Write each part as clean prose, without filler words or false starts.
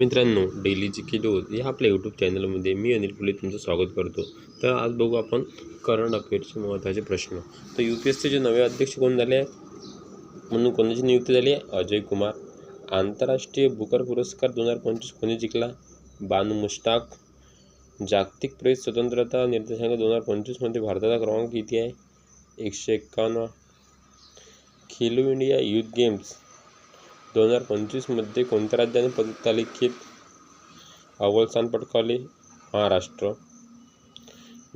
मित्रांनो, डेली जी के डोज या आपल्या यूट्यूब चॅनलमध्ये मी अनिल पुले तुमचं स्वागत करतो. तर आज बघू आपण करंट अफेअर्सचे महत्त्वाचे प्रश्न. तर UPSCचे नवे अध्यक्ष कोण झाले आहे म्हणून कोणाची नियुक्ती झाली आहे? अजय कुमार. आंतरराष्ट्रीय बुकर पुरस्कार 2025 कोणी जिंकला? बानू मुश्ताक. जागतिक प्रेस स्वतंत्रता निर्देशांक 2025मध्ये भारताचा क्रमांक किती आहे? 151. खेलो इंडिया यूथ गेम्स 2025मध्ये कोणत्या राज्याने पदकतालिकेत अव्वल स्थान पटकावले? महाराष्ट्र.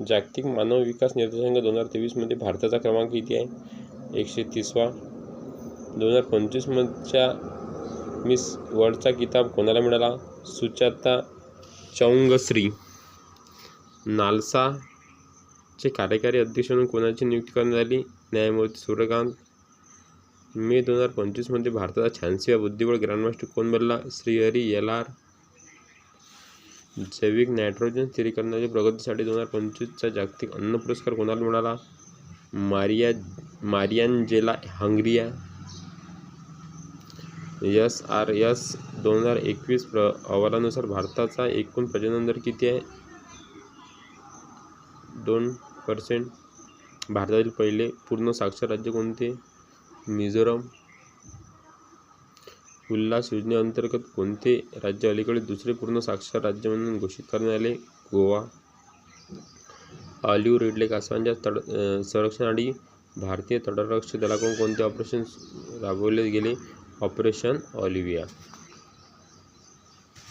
जागतिक मानव विकास निर्देशांक 2023मध्ये भारताचा क्रमांक किती आहे? 130वा. 2025च्या मिस वर्ल्डचा किताब कोणाला मिळाला? सुचाता चौंगश्री. नालसाचे कार्यकारी अध्यक्ष म्हणून कोणाची नियुक्ती करण्यात आली? न्यायमूर्ती सूर्यकांत. मे 2025मध्ये भारताचा 86वा बुद्धिबळ ग्रँडमास्टर कोण बनला? श्रीहरी एल.आर. जैविक नायट्रोजन स्थिरीकरणाच्या प्रगतीसाठी 2025चा जागतिक अन्न पुरस्कार कोणाला मिळाला? मारियान्जेला हंगरिया. SRS 2021 अहवालानुसार भारताचा एकूण प्रजनन दर किती आहे? 2%. भारतातील पहिले पूर्ण साक्षर राज्य कोणते? मिझोरम. उल्हास योजनेअंतर्गत कोणते राज्य अलीकडे दुसरे पूर्ण साक्षर राज्य म्हणून घोषित करण्यात आले? गोवा. ऑलिव्ह रिडले कासवांच्या संरक्षणासाठी भारतीय तटरक्षक दलाकडून कोणते ऑपरेशन राबवले गेले? Operation Olivia.